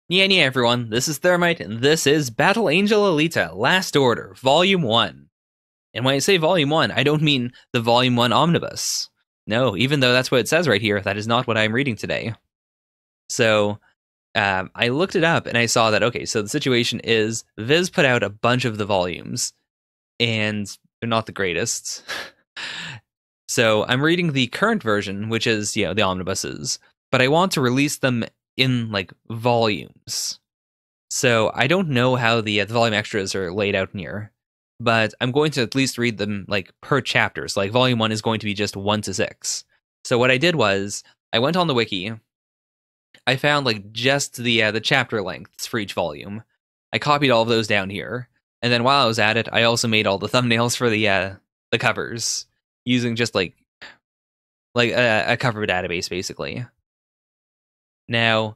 Yeah, everyone, this is Thermite, and this is Battle Angel Alita, Last Order, Volume 1. And when I say Volume 1, I don't mean the Volume 1 Omnibus. No, even though that's what it says right here, that is not what I'm reading today. So, I looked it up, and I saw that, okay, so the situation is, Viz put out a bunch of the volumes, and they're not the greatest. So, I'm reading the current version, which is, the omnibuses, but I want to release them in like volumes. So I don't know how the volume extras are laid out in here, but I'm going to at least read them like per chapters. Like volume 1 is going to be just 1 to 6. So what I did was I went on the wiki. I found like just the chapter lengths for each volume. I copied all of those down here, and then while I was at it, I also made all the thumbnails for the covers using just like a cover database basically. Now,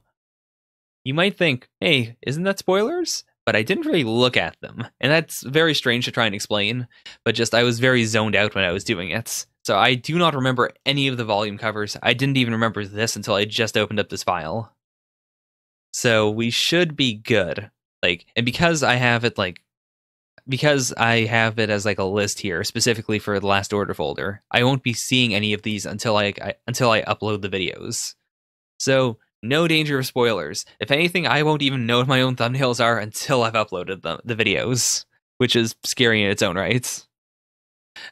you might think, hey, isn't that spoilers? But I didn't really look at them. And that's very strange to try and explain, but just I was very zoned out when I was doing it. So I do not remember any of the volume covers. I didn't even remember this until I just opened up this file. So we should be good. And because I have it as like a list here specifically for the Last Order folder, I won't be seeing any of these until I upload the videos. So no danger of spoilers. If anything, I won't even know what my own thumbnails are until I've uploaded the videos, which is scary in its own right.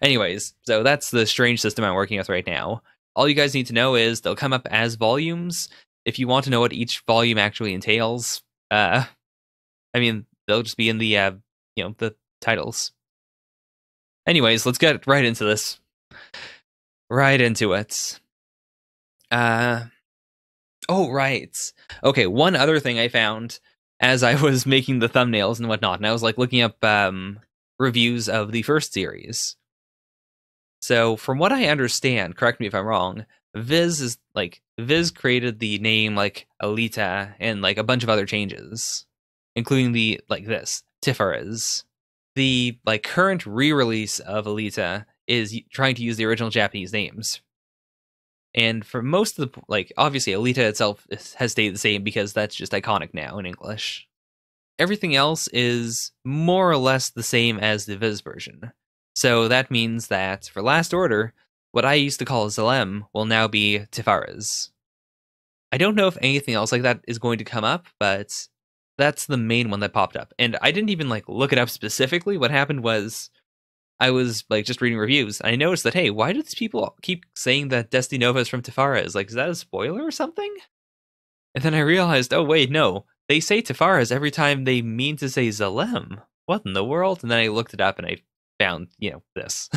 Anyways, so that's the strange system I'm working with right now. All you guys need to know is they'll come up as volumes. If you want to know what each volume actually entails, they'll just be in the the titles. Anyways, let's get right into this. Right into it. Oh, right. Okay, one other thing I found as I was making the thumbnails and whatnot, and I was like looking up reviews of the first series. So from what I understand, correct me if I'm wrong, Viz created the name like Alita and like a bunch of other changes, including the this Tifares. The current re-release of Alita is trying to use the original Japanese names. And for most of the, obviously Alita itself has stayed the same because that's just iconic now in English. Everything else is more or less the same as the Viz version. So that means that for Last Order, what I used to call Zalem will now be Tifares. I don't know if anything else like that is going to come up, but that's the main one that popped up. And I didn't even look it up specifically. What happened was I was just reading reviews, and I noticed that, hey, why do these people keep saying that Destiny Nova is from Tifares? Is that a spoiler or something? And then I realized, oh wait, no, they say Tifares every time they mean to say Zalem. What in the world? And then I looked it up and I found, this.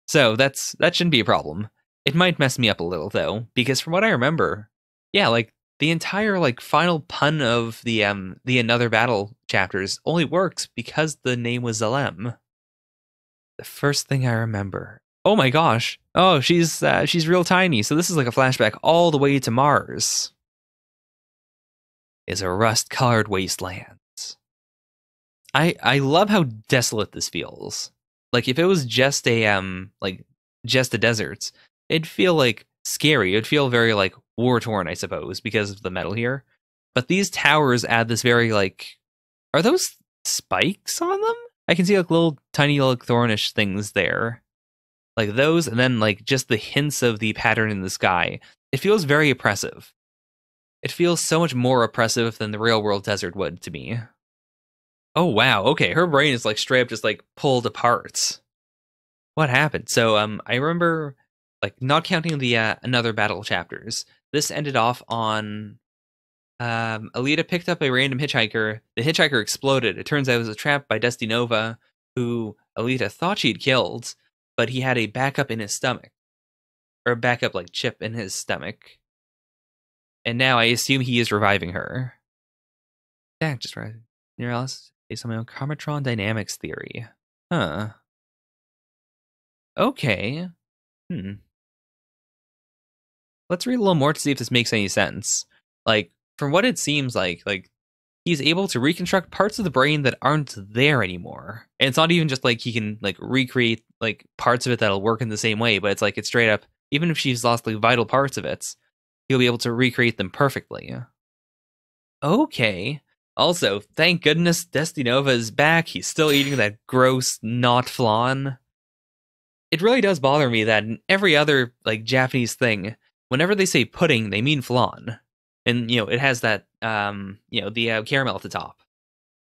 So that shouldn't be a problem. It might mess me up a little though, because from what I remember, yeah, the entire final pun of the Another Battle chapters only works because the name was Zalem. The first thing I remember. Oh my gosh. Oh, she's real tiny. So this is like a flashback all the way to Mars. Is a rust-colored wasteland. I love how desolate this feels. If it was just a just a desert, it'd feel scary. It'd feel very war-torn, I suppose, because of the metal here. But these towers add this very are those spikes on them? I can see little tiny thornish things there. Those, and then just the hints of the pattern in the sky. It feels very oppressive. It feels so much more oppressive than the real world desert would to me. Oh wow, okay, her brain is straight up just pulled apart. What happened? So I remember not counting the Another Battle chapters. This ended off on Alita picked up a random hitchhiker. The hitchhiker exploded. It turns out it was a trap by Destiny Nova, who Alita thought she'd killed, but he had a backup in his stomach. Or a backup chip in his stomach. And now I assume he is reviving her. Yeah, just right. Neuralisis based on my own Karmatron dynamics theory. Huh. Okay. Let's read a little more to see if this makes any sense. From what it seems he's able to reconstruct parts of the brain that aren't there anymore. And it's not even just he can recreate parts of it that'll work in the same way, but it's straight up, even if she's lost vital parts of it, he'll be able to recreate them perfectly. Okay. Also, thank goodness Destinova is back. He's still eating that gross not flan. It really does bother me that in every other like Japanese thing, whenever they say pudding, they mean flan. And it has that the caramel at the top.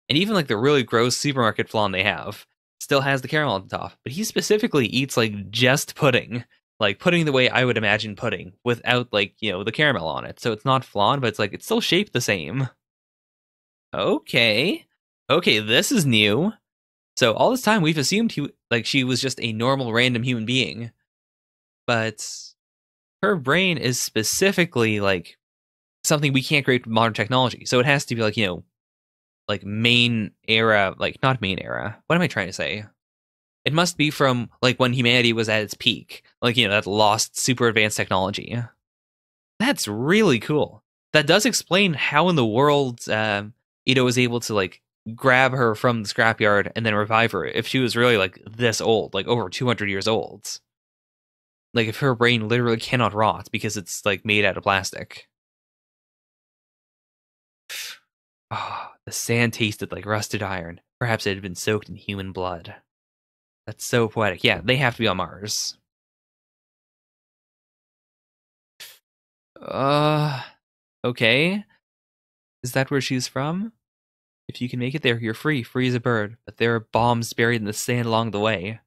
And even like the really gross supermarket flan they have still has the caramel at the top. But he specifically eats like just pudding. Like pudding the way I would imagine pudding without like, the caramel on it. So it's not flan, but it's like it's still shaped the same. Okay. Okay, this is new. So all this time we've assumed she was just a normal random human being. But her brain is specifically like something we can't create with modern technology. So it has to be like, like main era, like not main era. What am I trying to say? It must be from like when humanity was at its peak. Like, that lost super advanced technology. That's really cool. That does explain how in the world Ito was able to like grab her from the scrapyard and then revive her if she was really like this old, like over 200 years old. Like if her brain literally cannot rot because it's like made out of plastic. Ah, the sand tasted like rusted iron. Perhaps it had been soaked in human blood. That's so poetic. Yeah, they have to be on Mars. Okay. Is that where she's from? If you can make it there, you're free. Free as a bird. But there are bombs buried in the sand along the way.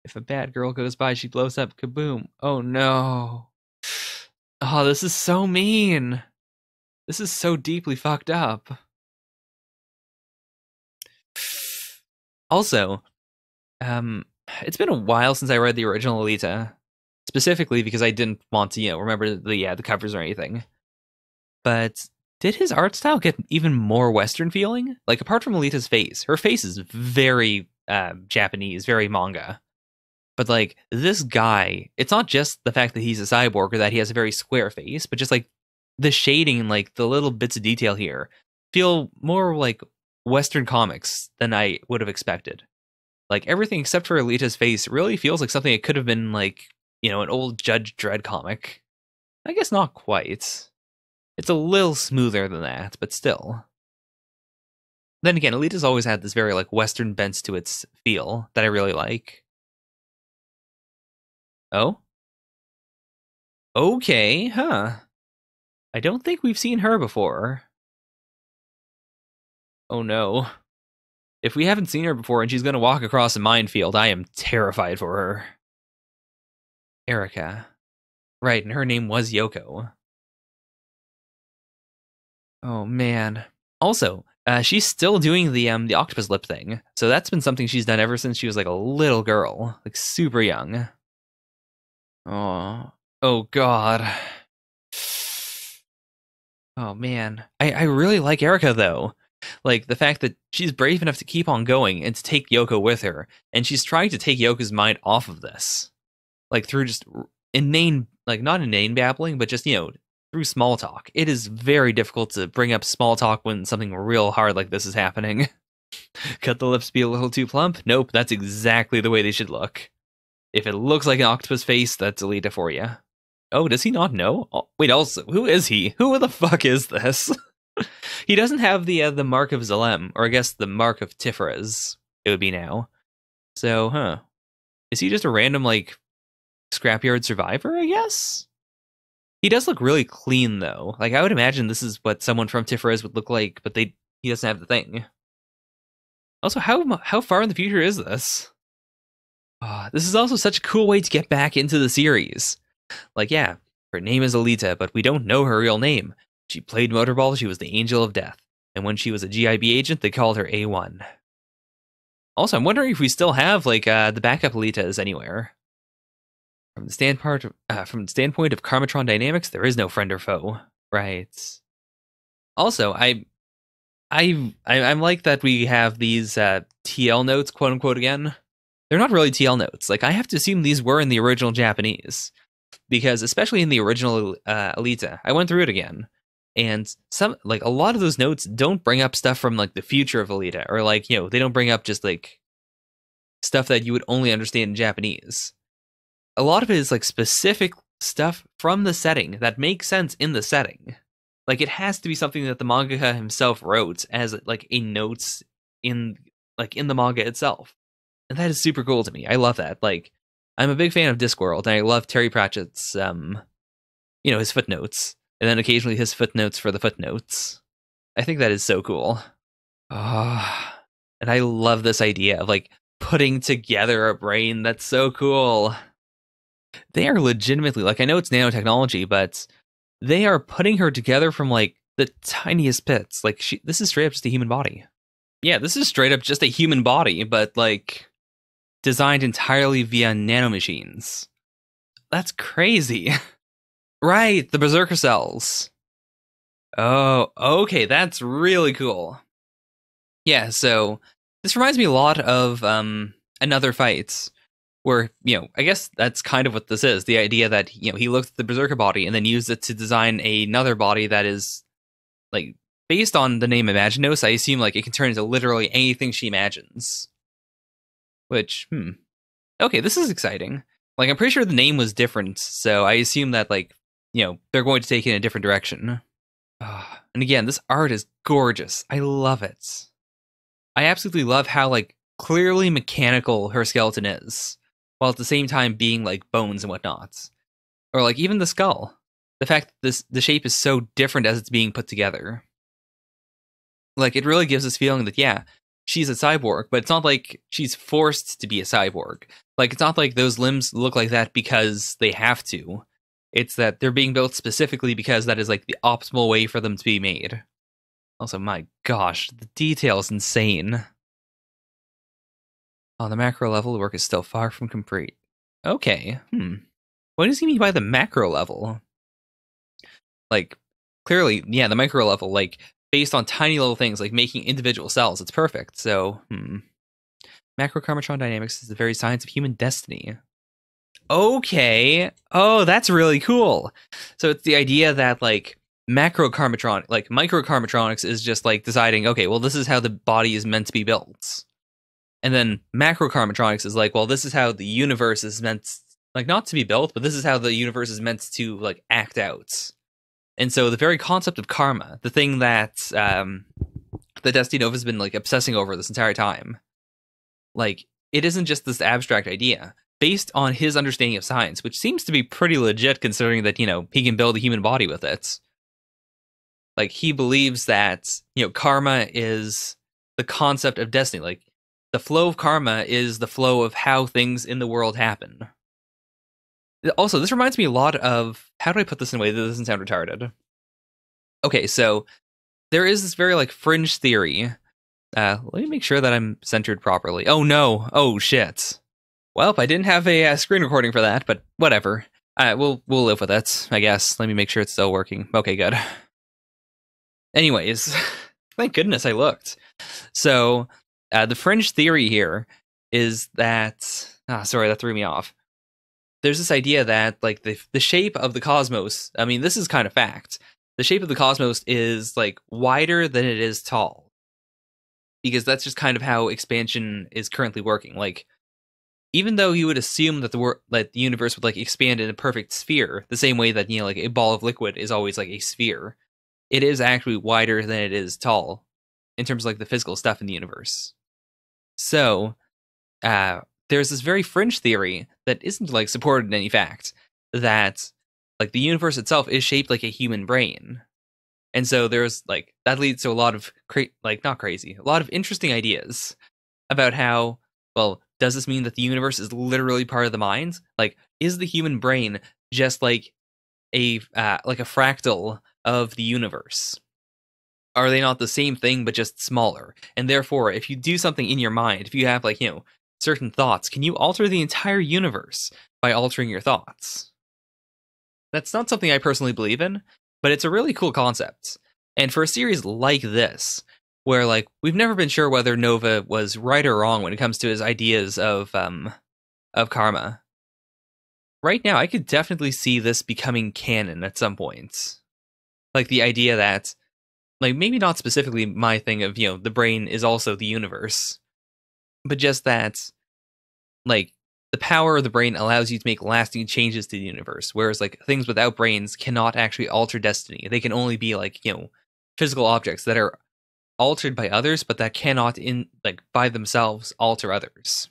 If a bad girl goes by, she blows up. Kaboom. Oh no. Oh, this is so mean. This is so deeply fucked up. Also, it's been a while since I read the original Alita. Specifically because I didn't want to, remember the covers or anything. But did his art style get even more Western feeling? Like, apart from Alita's face, her face is very Japanese, very manga. But, like, this guy, it's not just the fact that he's a cyborg or that he has a very square face, but just, like, the shading, like, the little bits of detail here feel more like Western comics than I would have expected. Like, everything except for Alita's face really feels like something that could have been, like, an old Judge Dredd comic. I guess not quite. It's a little smoother than that, but still. Then again, Alita's always had this very, like, Western bent to its feel that I really like. Oh? Okay, huh. I don't think we've seen her before. Oh no. If we haven't seen her before and she's gonna walk across a minefield, I am terrified for her. Erica. Right, and her name was Yoko. Oh man. Also, she's still doing the octopus lip thing. So that's been something she's done ever since she was like a little girl, like super young. Oh god. Oh man. I really like Erica though. Like the fact that she's brave enough to keep on going and to take Yoko with her, and she's trying to take Yoko's mind off of this. Like through just inane, like not inane babbling, but just, through small talk. It is very difficult to bring up small talk when something real hard like this is happening. Cut the lips be a little too plump? Nope, that's exactly the way they should look. If it looks like an octopus face, that's Alita for you. Oh, does he not know? Oh, wait, also, who is he? Who the fuck is this? He doesn't have the mark of Zalem, or I guess the mark of Tiferet, it would be now. So, huh. Is he just a random, like, scrapyard survivor, I guess? He does look really clean, though. Like, I would imagine this is what someone from Tiferet would look like, but he doesn't have the thing. Also, how far in the future is this? This is also such a cool way to get back into the series. Like, yeah, her name is Alita, but we don't know her real name. She played motorball, she was the Angel of Death. And when she was a GIB agent, they called her A1. Also, I'm wondering if we still have, like, the backup Alitas anywhere. From the standpoint of Karmatron dynamics, there is no friend or foe. Right. Also, I'm like that we have these TL notes, quote unquote, again. They're not really TL notes. Like, I have to assume these were in the original Japanese. Because especially in the original Alita, I went through it again. And a lot of those notes don't bring up stuff from, like, the future of Alita. Or, like, they don't bring up just, like, stuff that you would only understand in Japanese. A lot of it is, like, specific stuff from the setting that makes sense in the setting. Like, it has to be something that the mangaka himself wrote as like a notes in in the manga itself. And that is super cool to me. I love that. Like, I'm a big fan of Discworld, and I love Terry Pratchett's his footnotes. And then occasionally his footnotes for the footnotes. I think that is so cool. Ah, and I love this idea of like putting together a brain. That's so cool. They are legitimately, like, I know it's nanotechnology, but they are putting her together from like the tiniest bits. Like, this is straight up just a human body. Yeah, this is straight up just a human body, but like designed entirely via nanomachines. That's crazy. Right, the berserker cells. Oh, okay, that's really cool. Yeah, so this reminds me a lot of Another Fight, where, I guess that's kind of what this is. The idea that, he looked at the berserker body and then used it to design another body that is, like, based on the name Imaginos, I assume, like, it can turn into literally anything she imagines. Which, okay, this is exciting. Like, I'm pretty sure the name was different, so I assume that, like, they're going to take it in a different direction. And again, this art is gorgeous. I love it. I absolutely love how, like, clearly mechanical her skeleton is, while at the same time being, like, bones and whatnot. Or, like, even the skull. The fact that the shape is so different as it's being put together. Like, it really gives this feeling that, yeah, she's a cyborg, but it's not like she's forced to be a cyborg. Like, it's not like those limbs look like that because they have to. It's that they're being built specifically because that is, like, the optimal way for them to be made. Also, my gosh, the detail is insane. On the macro level, the work is still far from complete. Okay, What does he mean by the macro level? Like, clearly, yeah, the micro level, like, based on tiny little things, like making individual cells, it's perfect. So, Macrokarmatron dynamics is the very science of human destiny. Okay. Oh, that's really cool. So it's the idea that, like, microkarmatronics is just like deciding, okay, well, this is how the body is meant to be built. And then macrokarmatronics is like, well, this is how the universe is meant, like, not to be built, but this is how the universe is meant to, like, act out. And so the very concept of karma, the thing that Destiny Nova has been, like, obsessing over this entire time, like, it isn't just this abstract idea. Based on his understanding of science, which seems to be pretty legit considering that, he can build a human body with it. Like, he believes that, karma is the concept of destiny. Like, the flow of karma is the flow of how things in the world happen. Also, this reminds me a lot of, how do I put this in a way that doesn't sound retarded? Okay, so there is this very, like, fringe theory. Let me make sure that I'm centered properly. Oh no! Oh shit! Well, I didn't have a screen recording for that, but whatever. We'll live with it, I guess. Let me make sure it's still working. Okay, good. Anyways, thank goodness I looked. So, the fringe theory here is that... sorry, that threw me off. There's this idea that, like, the shape of the cosmos... I mean, this is kind of fact. The shape of the cosmos is, like, wider than it is tall. Because that's just kind of how expansion is currently working. Like, even though you would assume that the universe would, like, expand in a perfect sphere, the same way that, like, a ball of liquid is always, like, a sphere, it is actually wider than it is tall in terms of, like, the physical stuff in the universe. So, there's this very fringe theory that isn't, like, supported in any fact, that, like, the universe itself is shaped like a human brain. And so there's, like, that leads to a lot of, not crazy, a lot of interesting ideas about how, well, does this mean that the universe is literally part of the mind? Like, is the human brain just like a fractal of the universe? Are they not the same thing but just smaller? And therefore, if you do something in your mind, if you have, like, certain thoughts, can you alter the entire universe by altering your thoughts? That's not something I personally believe in, but it's a really cool concept. And for a series like this, where, like, we've never been sure whether Nova was right or wrong when it comes to his ideas of karma. Right now, I could definitely see this becoming canon at some point. Like, the idea that, like, maybe not specifically my thing of, the brain is also the universe, but just that, like, the power of the brain allows you to make lasting changes to the universe, whereas like things without brains cannot actually alter destiny. They can only be like, physical objects that are altered by others, but that cannot in like by themselves alter others.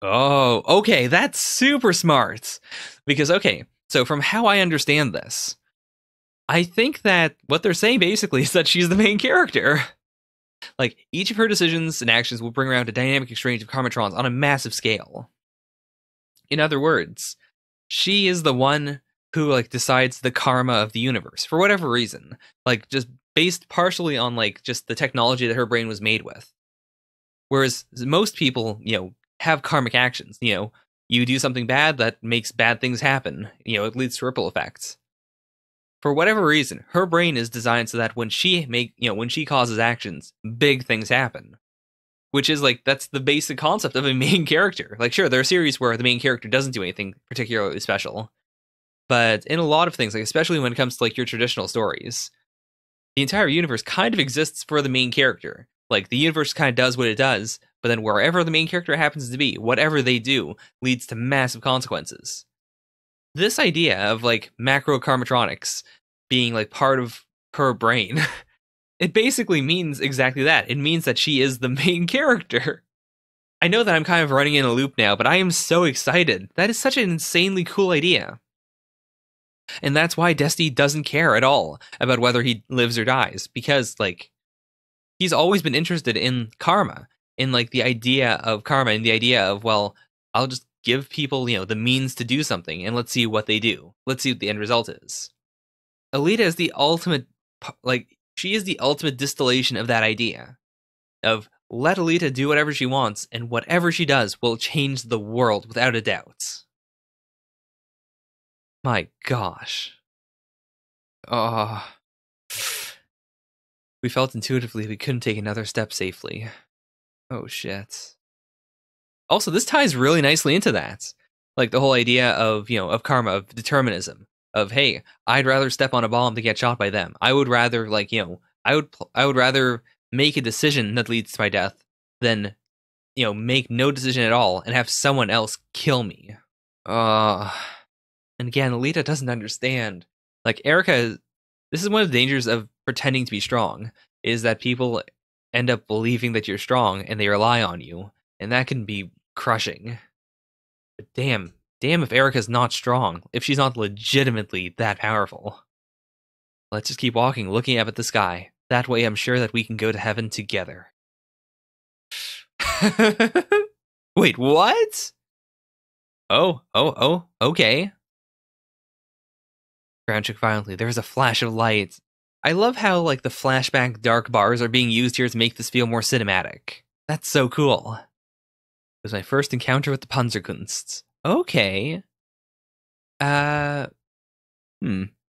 Oh, okay, that's super smart. Because okay, so from how I understand this, I think that what they're saying basically is that she's the main character. Like each of her decisions and actions will bring around a dynamic exchange of karmatrons on a massive scale. In other words, she is the one who like decides the karma of the universe for whatever reason, like just based partially on like just the technology that her brain was made with. Whereas most people, have karmic actions. You do something bad that makes bad things happen. It leads to ripple effects. For whatever reason, her brain is designed so that when she causes actions, big things happen. Which is like that's the basic concept of a main character. Like, sure, there are series where the main character doesn't do anything particularly special, but in a lot of things, like especially when it comes to like your traditional stories, the entire universe kind of exists for the main character. Like the universe kind of does what it does, but then wherever the main character happens to be, whatever they do leads to massive consequences. This idea of like macro karmatronics being like part of her brain, it basically means exactly that. It means that she is the main character. I know that I'm kind of running in a loop now, but I am so excited. That is such an insanely cool idea. And that's why Destiny doesn't care at all about whether he lives or dies, because like he's always been interested in karma, in like the idea of karma and the idea of, well, I'll just give people, the means to do something and let's see what they do. Let's see what the end result is. Alita is the ultimate, like, she is the ultimate distillation of that idea of let Alita do whatever she wants and whatever she does will change the world without a doubt. My gosh. Oh. We felt intuitively we couldn't take another step safely. Oh shit. Also, this ties really nicely into that. Like the whole idea of, of karma, of determinism, of hey, I'd rather step on a bomb than get shot by them. I would rather like, I would rather make a decision that leads to my death than, make no decision at all and have someone else kill me. And again, Alita doesn't understand. Like Erica, this is one of the dangers of pretending to be strong, is that people end up believing that you're strong and they rely on you, and that can be crushing. But damn if Erica's not strong, if she's not legitimately that powerful. Let's just keep walking, looking up at the sky. That way I'm sure that we can go to heaven together. Wait, what? Oh, okay. Ground shook violently. There was a flash of light. I love how like the flashback dark bars are being used here to make this feel more cinematic. That's so cool. It was my first encounter with the Panzerkunst. Okay.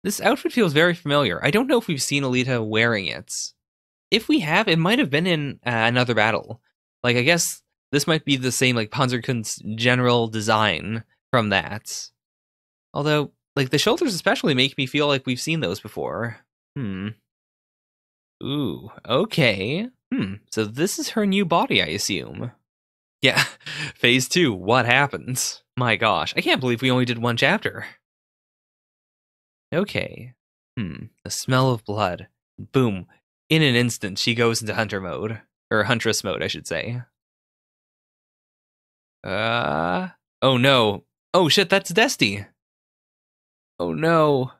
This outfit feels very familiar. I don't know if we've seen Alita wearing it. If we have, it might have been in another battle. Like, I guess this might be the same, like, Panzerkunst general design from that. Although, like, the shoulders especially make me feel like we've seen those before. Ooh, okay. So this is her new body, I assume. Yeah, phase 2, what happens? My gosh, I can't believe we only did one chapter. Okay. The smell of blood. Boom. In an instant, she goes into hunter mode. Or huntress mode, I should say. Oh no. Oh shit, that's Desti. Oh no.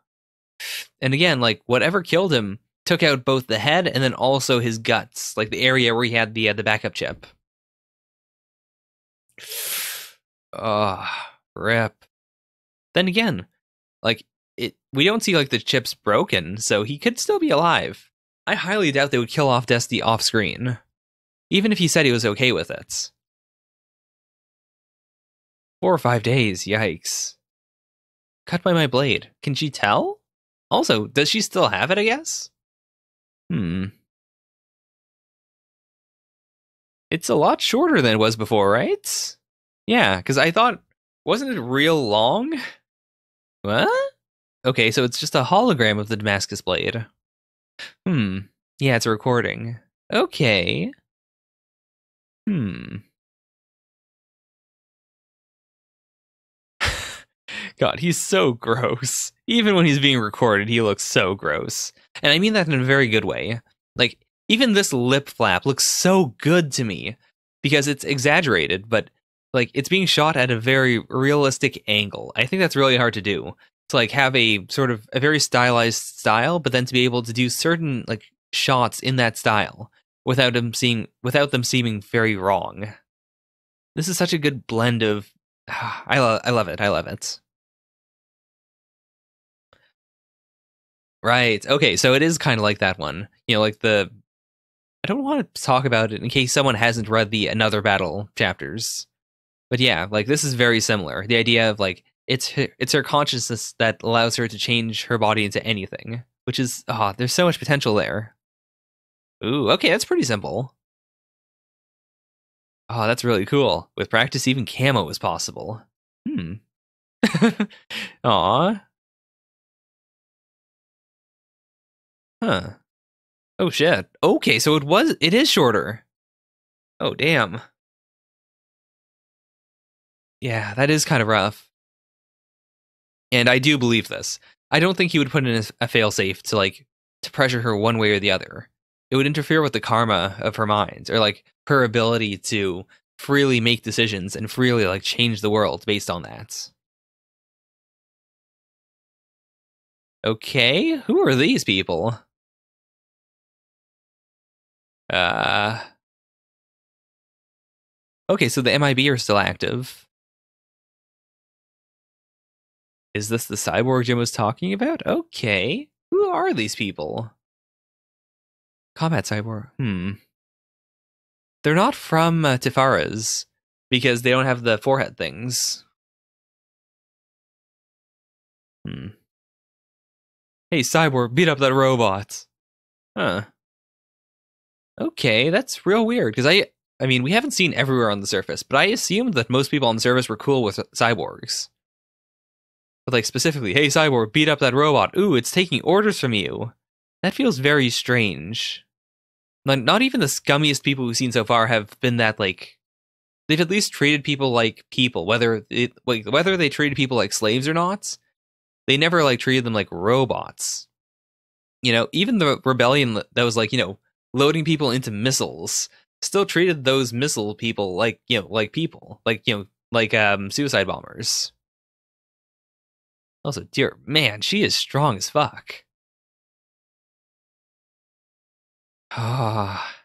And again, like, whatever killed him took out both the head and then also his guts. Like, the area where he had the backup chip. Rip. Then again, like, we don't see, like, the chip's broken, so he could still be alive. I highly doubt they would kill off Desti off screen. Even if he said he was okay with it. 4 or 5 days, yikes. Cut by my blade. Can she tell? Also, does she still have it, I guess? It's a lot shorter than it was before, right? Yeah, because I thought, wasn't it real long? What? Okay, so it's just a hologram of the Damascus blade. Yeah, it's a recording. Okay. God, he's so gross. Even when he's being recorded, he looks so gross. And I mean that in a very good way. Like, even this lip flap looks so good to me because it's exaggerated, but like it's being shot at a very realistic angle. I think that's really hard to do. To like have a sort of a very stylized style, but then to be able to do certain like shots in that style without them seeming very wrong. This is such a good blend of I love it. I love it. Right. Okay, so it is kind of like that one. You know, like the I don't want to talk about it in case someone hasn't read the Another Battle chapters. But yeah, like this is very similar. The idea of like it's her consciousness that allows her to change her body into anything, which is there's so much potential there. Ooh, okay, that's pretty simple. Oh, that's really cool. With practice, even camo is possible. Hmm. Aw. Huh. Oh shit. Okay, so it is shorter. Oh damn. Yeah, that is kind of rough. And I do believe this. I don't think he would put in a failsafe to pressure her one way or the other. It would interfere with the karma of her mind, or like her ability to freely make decisions and freely like change the world based on that. Okay, who are these people? Uh Okay, so the MIB are still active. Is this the cyborg Jim was talking about? Okay. Who are these people? Combat cyborg. They're not from Tifara's because they don't have the forehead things. Hey, cyborg, beat up that robot. Huh. Okay, that's real weird because I mean, we haven't seen everywhere on the surface, but I assumed that most people on the surface were cool with cyborgs. But like specifically, hey cyborg, beat up that robot. Ooh, it's taking orders from you. That feels very strange. Like, not even the scummiest people we've seen so far have been that like they've at least treated people like people, whether they treated people like slaves or not. They never like treated them like robots. You know, even the rebellion that was like, you know, loading people into missiles still treated those missile people like, you know, like people, like, you know, like suicide bombers. Also, dear man, she is strong as fuck. Ah.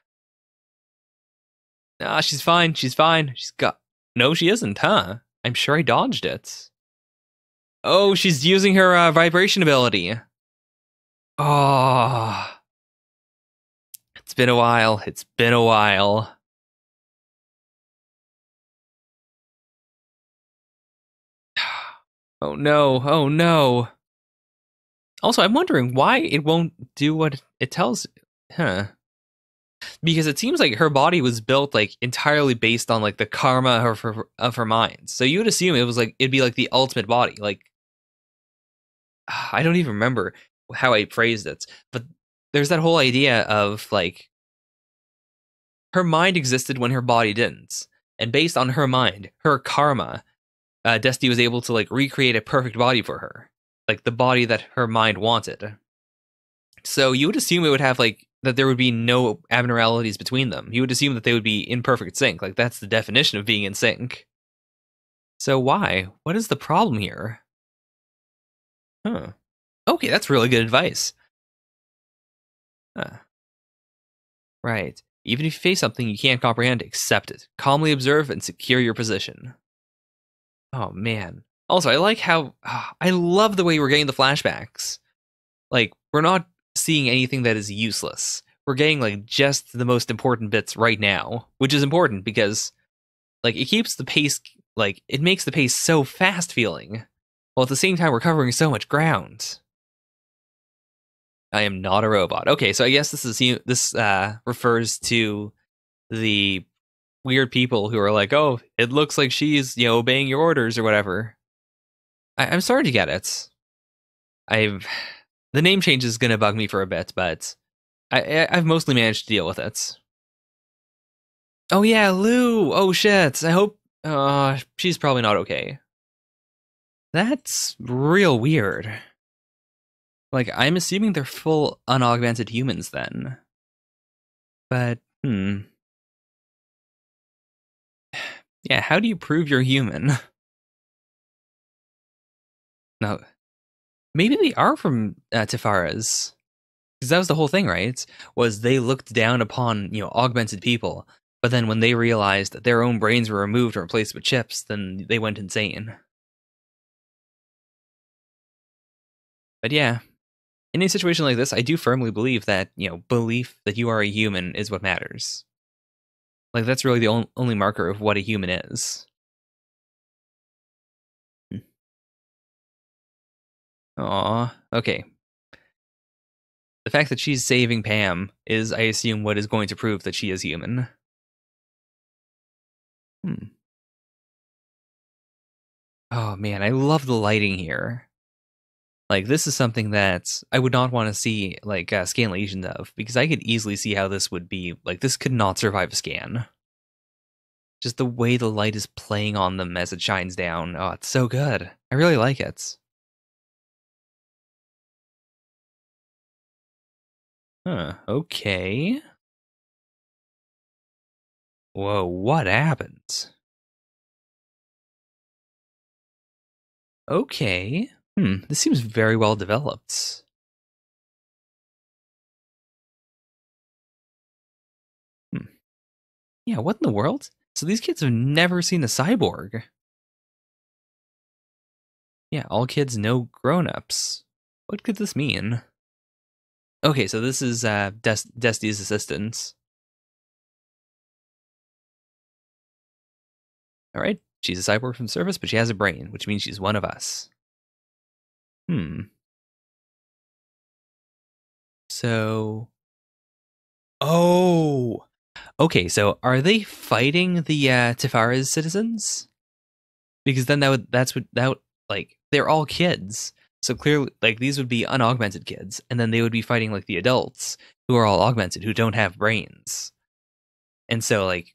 Nah, she's fine. She's fine. She's got. No, she isn't, huh? I'm sure I dodged it. Oh, she's using her vibration ability. Oh. It's been a while. It's been a while. Oh no. Oh no. Also, I'm wondering why it won't do what it tells. Huh. Because it seems like her body was built like entirely based on like the karma of her mind. So you would assume it was like it'd be like the ultimate body. Like I don't even remember how I phrased it, but there's that whole idea of like her mind existed when her body didn't, and based on her mind, her karma, Destiny was able to like recreate a perfect body for her, like the body that her mind wanted. So you would assume it would have like that there would be no abnormalities between them. You would assume that they would be in perfect sync. Like that's the definition of being in sync. So why? What is the problem here? Huh. Okay, that's really good advice. Huh. Right. Even if you face something you can't comprehend, accept it. Calmly observe and secure your position. Oh man. Also, I like how I love the way we're getting the flashbacks. Like, we're not seeing anything that is useless. We're getting like just the most important bits right now, which is important because like it keeps the pace like it makes the pace so fast feeling. While at the same time we're covering so much ground. I am not a robot. Okay, so I guess this refers to the weird people who are like, "Oh, it looks like she's, you know, obeying your orders or whatever." I'm starting to get it. I've the name change is gonna bug me for a bit, but I've mostly managed to deal with it. Oh yeah, Lou. Oh shit. I hope she's probably not okay. That's real weird. Like, I'm assuming they're full unaugmented humans then. But, yeah, how do you prove you're human? No, maybe they are from Tifaras. Because that was the whole thing, right? Was they looked down upon, augmented people, but then when they realized that their own brains were removed and replaced with chips, then they went insane. But yeah, in a situation like this, I do firmly believe that, belief that you are a human is what matters. Like, that's really the only marker of what a human is. Aw, okay. The fact that she's saving Pam is, I assume, what is going to prove that she is human. Hmm. Oh man, I love the lighting here. Like, this is something that I would not want to see, like, scan lesions of, because I could easily see how this would be, like, this could not survive a scan. Just the way the light is playing on them as it shines down. Oh, it's so good. I really like it. Huh, okay. Whoa, what happened? Okay. This seems very well developed. Hmm. Yeah, what in the world? So these kids have never seen a cyborg. Yeah, all kids know grown-ups. What could this mean? Okay, so this is Destiny's assistant. All right, she's a cyborg from service, but she has a brain, which means she's one of us. Hmm. So, oh, okay. So are they fighting the Tifara's citizens? Because then like they're all kids. So clearly, like these would be unaugmented kids, and then they would be fighting like the adults who are all augmented who don't have brains. And so like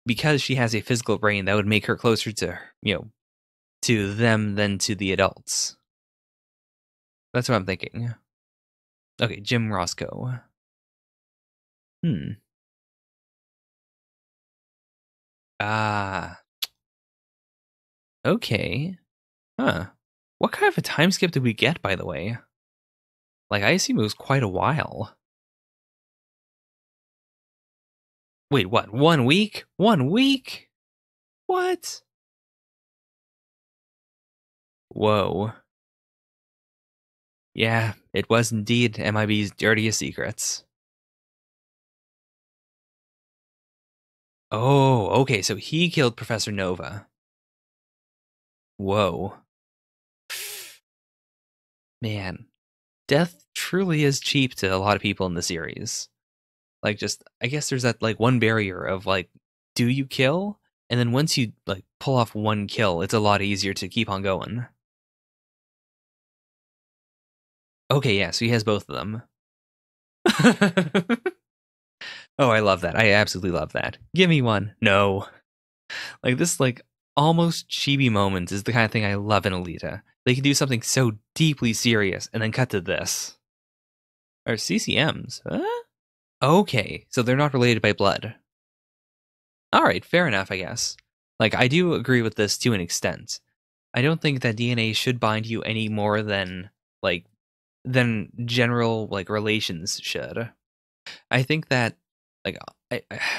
because she has a physical brain, that would make her closer to to them than to the adults. That's what I'm thinking. Okay, Jim Roscoe. Hmm. Ah. Okay. Huh. What kind of a time skip did we get, by the way? Like, I assume it was quite a while. Wait, what? 1 week? 1 week? What? Whoa. Yeah, it was indeed MIB's dirtiest secrets. Oh, okay, so he killed Professor Nova. Whoa. Man, death truly is cheap to a lot of people in the series. Like, just, I guess there's that, like, one barrier of, like, do you kill? And then once you, like, pull off one kill, it's a lot easier to keep on going. Okay, yeah, so he has both of them. Oh, I love that. I absolutely love that. Give me one. No. Like, this, like, almost chibi moments is the kind of thing I love in Alita. They can do something so deeply serious and then cut to this. Or CCMs? Huh? Okay, so they're not related by blood. Alright, fair enough, I guess. Like, I do agree with this to an extent. I don't think that DNA should bind you any more than, like, than general, like, relations should. I think that, like,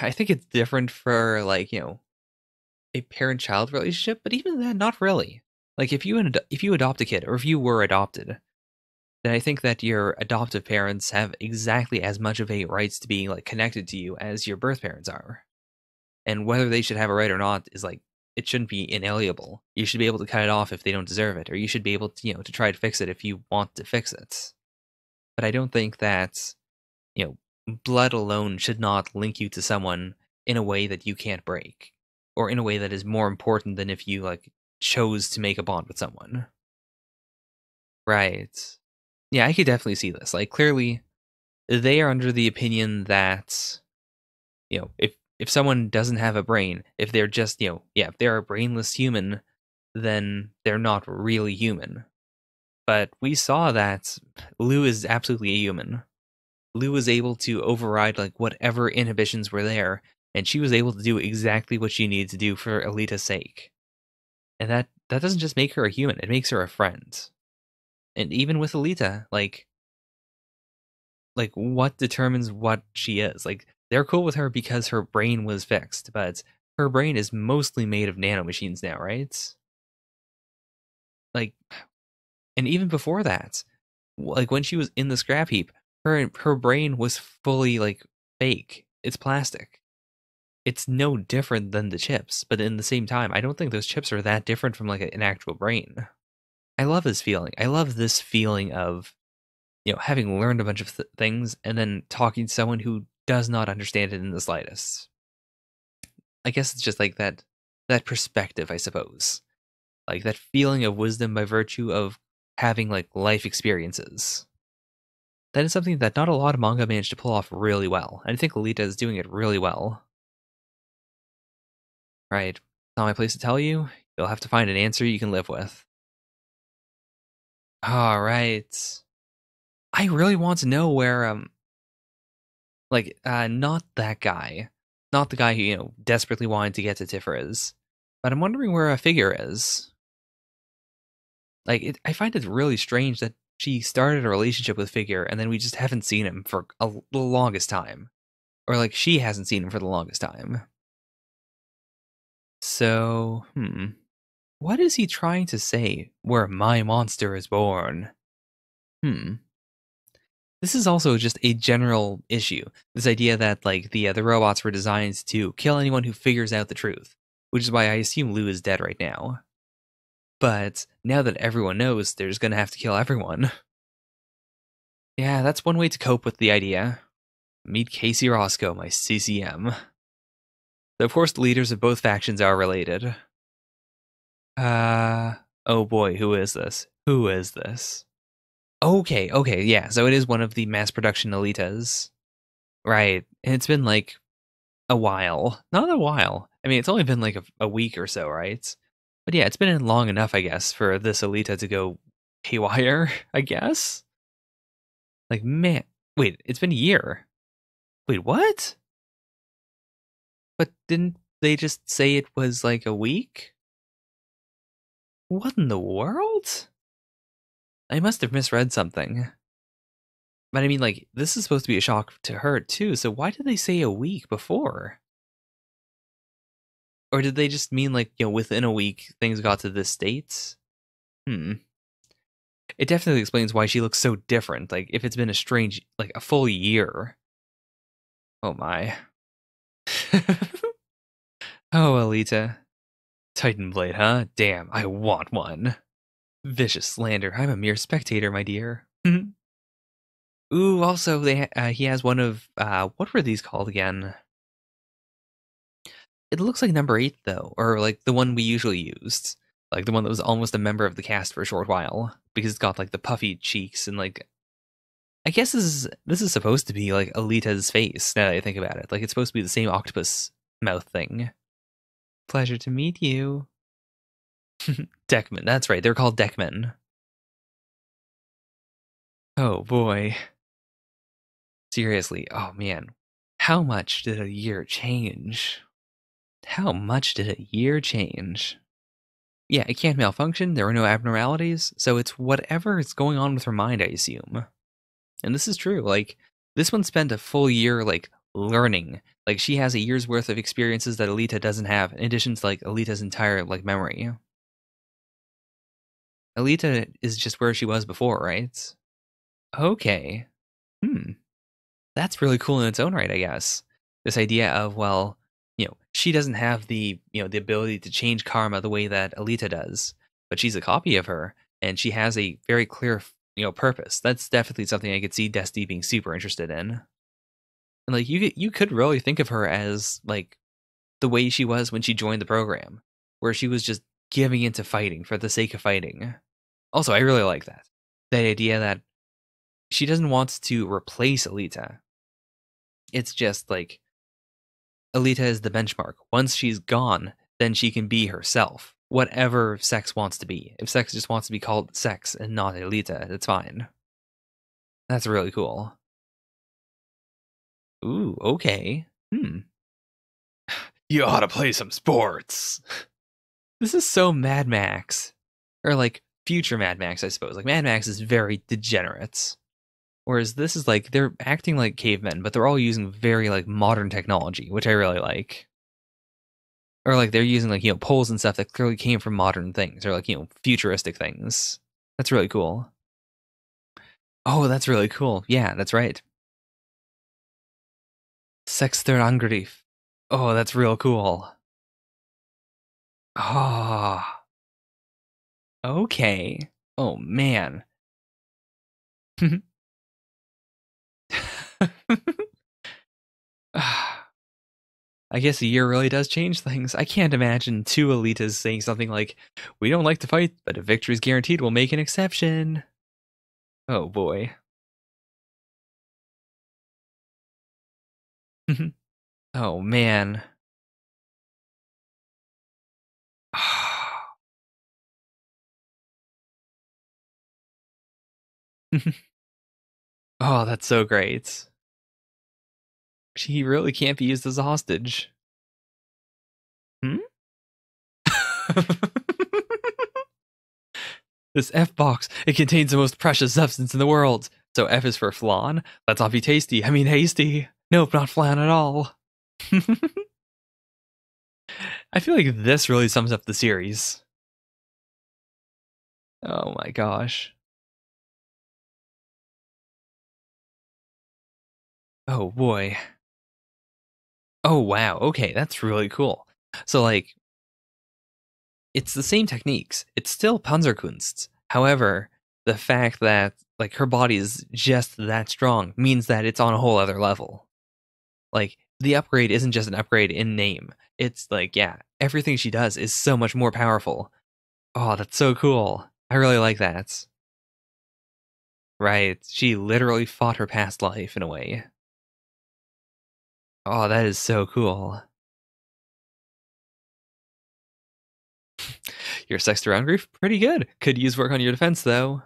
I think it's different for, like, a parent-child relationship, but even then, not really. Like, if you adopt a kid, or if you were adopted, then I think that your adoptive parents have exactly as much of a rights to being, like, connected to you as your birth parents are. And whether they should have a right or not is, like, it shouldn't be inalienable. You should be able to cut it off if they don't deserve it, or you should be able to, to try to fix it if you want to fix it. But I don't think that, blood alone should not link you to someone in a way that you can't break, or in a way that is more important than if you, like, chose to make a bond with someone. Right. Yeah, I could definitely see this. Like, clearly, they are under the opinion that, if someone doesn't have a brain, if they're just, yeah, if they're a brainless human, then they're not really human. But we saw that Lou is absolutely a human. Lou was able to override like whatever inhibitions were there, and she was able to do exactly what she needed to do for Alita's sake. And that doesn't just make her a human, it makes her a friend. And even with Alita, like what determines what she is? Like they're cool with her because her brain was fixed, but her brain is mostly made of nanomachines now, right? Like, and even before that, like when she was in the scrap heap, her brain was fully like fake. It's plastic. It's no different than the chips, but in the same time, I don't think those chips are that different from like an actual brain. I love this feeling. I love this feeling of, having learned a bunch of things and then talking to someone who does not understand it in the slightest. I guess it's just like that perspective, I suppose. Like that feeling of wisdom by virtue of having like life experiences. That is something that not a lot of manga managed to pull off really well. And I think Alita is doing it really well. Right. It's not my place to tell you. You'll have to find an answer you can live with. All right. I really want to know where not that guy. Not the guy who, desperately wanted to get to Tifa is. But I'm wondering where a Figure is. I find it really strange that she started a relationship with Figure and then we just haven't seen him for the longest time. Or like she hasn't seen him for the longest time. So, what is he trying to say where my monster is born? This is also just a general issue. This idea that like the robots were designed to kill anyone who figures out the truth, which is why I assume Lou is dead right now. But now that everyone knows, they're just gonna have to kill everyone. Yeah, that's one way to cope with the idea. Meet Casey Roscoe, my CCM. So of course the leaders of both factions are related. Oh boy, who is this? Who is this? Okay, yeah, so it is one of the mass production Alitas. Right, and it's been like a while. Not a while. I mean, it's only been like a week or so, right? But yeah, it's been in long enough, I guess, for this Alita to go haywire, I guess? Like, man, wait, it's been a year. Wait, what? But didn't they just say it was like a week? What in the world? I must have misread something. But I mean, like, this is supposed to be a shock to her, too, so why did they say a week before? Or did they just mean, like, within a week, things got to this state? It definitely explains why she looks so different, like, if it's been a full year. Oh my. Oh, Alita. Titan Blade, huh? Damn, I want one. Vicious slander, I'm a mere spectator, my dear. Ooh, also, he has one of, what were these called again? It looks like number 8, though, or like the one we usually used. Like the one that was almost a member of the cast for a short while, because it's got like the puffy cheeks and like, I guess this is supposed to be like Alita's face, now that I think about it. Like it's supposed to be the same octopus mouth thing. Pleasure to meet you. Deckman, that's right, they're called Deckmen. Oh boy. Seriously, oh man. How much did a year change? How much did a year change? Yeah, it can't malfunction, there were no abnormalities, so it's whatever is going on with her mind, I assume. And this is true, like, this one spent a full year, like, learning. Like, she has a year's worth of experiences that Alita doesn't have, in addition to, like, Alita's entire, like, memory. Alita is just where she was before, right? Okay. That's really cool in its own right, I guess. This idea of, well, she doesn't have the, the ability to change karma the way that Alita does, but she's a copy of her, and she has a very clear, purpose. That's definitely something I could see Destiny being super interested in. And like, you could really think of her as like the way she was when she joined the program, where she was just giving into fighting for the sake of fighting. Also, I really like that. That idea that she doesn't want to replace Alita. It's just like, Alita is the benchmark. Once she's gone, then she can be herself. whatever sex wants to be. If sex just wants to be called sex and not Alita, it's fine. That's really cool. Ooh, okay. You ought to play some sports. This is so Mad Max. Or like future Mad Max, I suppose. Like Mad Max is very degenerate. Whereas this is like they're acting like cavemen, but they're all using very like modern technology, which I really like. Or like they're using like, poles and stuff that clearly came from modern things or like, futuristic things. That's really cool. Oh, that's really cool. Yeah, that's right. Sexterangriff. Oh, that's real cool. Ah, okay. Oh man. I guess a year really does change things. I can't imagine two Elitas saying something like, "We don't like to fight, but if victory is guaranteed, we'll make an exception." Oh boy. Oh man. Oh, that's so great. She really can't be used as a hostage. Hmm? This F box, it contains the most precious substance in the world. So F is for flan? Let's not be tasty. I mean hasty. Nope, not flan at all. I feel like this really sums up the series. Oh my gosh. Oh boy. Oh wow. Okay, that's really cool. So like it's the same techniques. It's still Panzerkunst. However, the fact that like her body is just that strong means that it's on a whole other level. Like the upgrade isn't just an upgrade in name. It's like, yeah, everything she does is so much more powerful. Oh, that's so cool. I really like that. Right. She literally fought her past life in a way. Oh, that is so cool. Your sex to round grief, pretty good. Could use work on your defense though.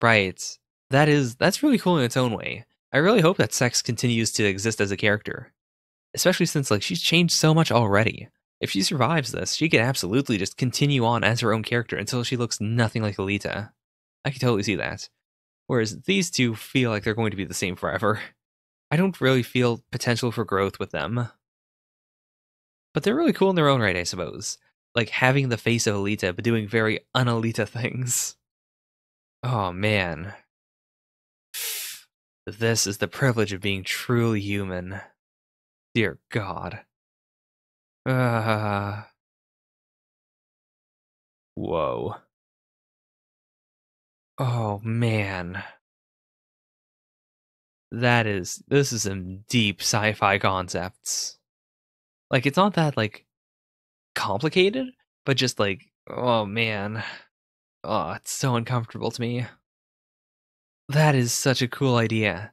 Right. That's really cool in its own way. I really hope that Sex continues to exist as a character. Especially since like she's changed so much already. If she survives this, she could absolutely just continue on as her own character until she looks nothing like Alita. I can totally see that. Whereas these two feel like they're going to be the same forever. I don't really feel potential for growth with them. But they're really cool in their own right, I suppose. Like having the face of Alita, but doing very un-Alita things. Oh man. This is the privilege of being truly human. Dear God. Whoa. Oh man. This is some deep sci-fi concepts. Like it's not that like complicated, but just like, oh man. Oh, it's so uncomfortable to me. That is such a cool idea.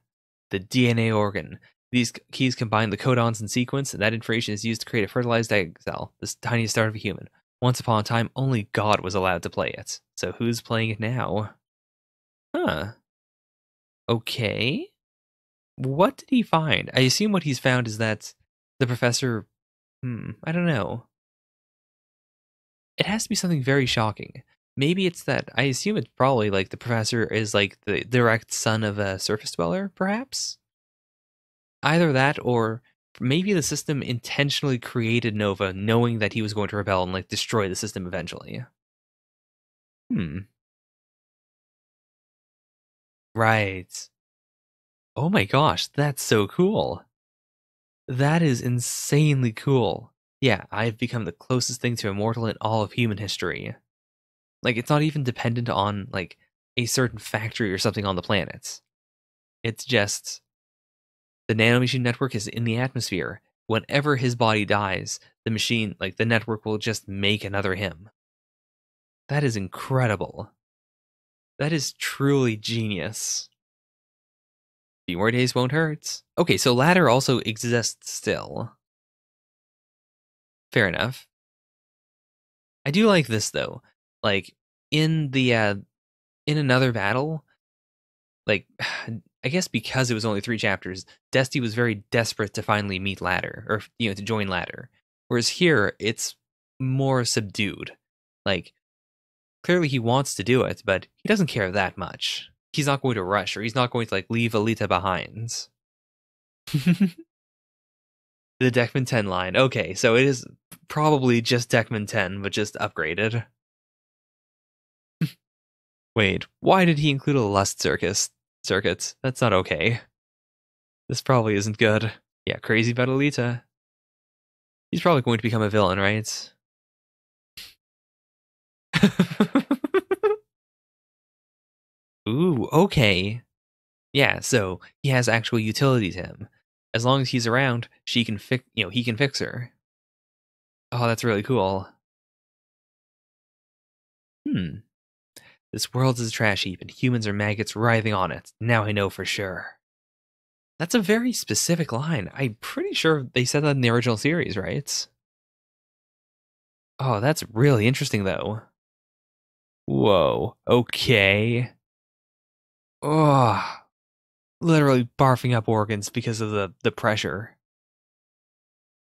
The DNA organ. These keys combine the codons and sequence, and that information is used to create a fertilized egg cell, this tiny start of a human. Once upon a time, only God was allowed to play it. So who's playing it now? Huh. Okay. What did he find? I assume what he's found is that the professor. I don't know. It has to be something very shocking. Maybe it's that. I assume it's probably like the professor is like the direct son of a surface dweller, perhaps? Either that or maybe the system intentionally created Nova knowing that he was going to rebel and like destroy the system eventually. Hmm. Right. Oh my gosh, that's so cool. That is insanely cool. Yeah, I've become the closest thing to immortal in all of human history. Like it's not even dependent on like a certain factory or something on the planet. It's just the nanomachine network is in the atmosphere. Whenever his body dies, the machine, like the network will just make another him. That is incredible. That is truly genius. Few more days won't hurt. Okay, so ladder also exists still. Fair enough. I do like this though. Like in the in another battle, like I guess because it was only 3 chapters, Dusty was very desperate to finally meet Ladder or to join Ladder. Whereas here it's more subdued. Like clearly he wants to do it, but he doesn't care that much. He's not going to rush or he's not going to like leave Alita behind. The Deckman 10 line. Okay, so it is probably just Deckman 10, but just upgraded. Wait, why did he include a lust circuit? That's not okay. This probably isn't good. Yeah, crazy about Alita. He's probably going to become a villain, right? Ooh, okay. Yeah, so he has actual utility to him. As long as he's around, she can fix, he can fix her. Oh, that's really cool. Hmm. This world is a trash heap and humans are maggots writhing on it. Now I know for sure. That's a very specific line. I'm pretty sure they said that in the original series, right? Oh, that's really interesting, though. Whoa. Okay. Oh, literally barfing up organs because of the pressure.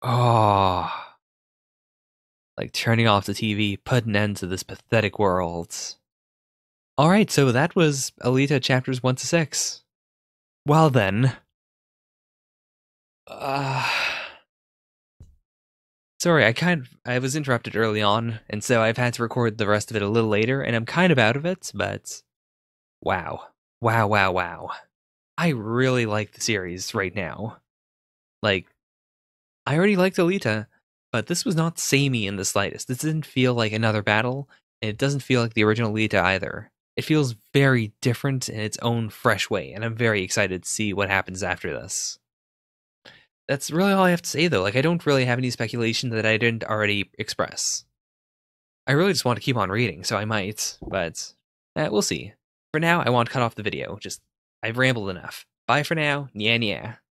Oh, like turning off the TV, put an end to this pathetic world. All right, so that was Alita chapters 1 to 6. Well then, uh, sorry, I was interrupted early on, and so I've had to record the rest of it a little later, and I'm kind of out of it, but wow. Wow, wow, wow. I really like the series right now. Like, I already liked Alita, but this was not samey in the slightest. This didn't feel like another battle, and it doesn't feel like the original Alita either. It feels very different in its own fresh way, and I'm very excited to see what happens after this. That's really all I have to say, though. Like, I don't really have any speculation that I didn't already express. I really just want to keep on reading, so I might, but we'll see. For now, I want to cut off the video. I've rambled enough. Bye for now. Yeah, yeah.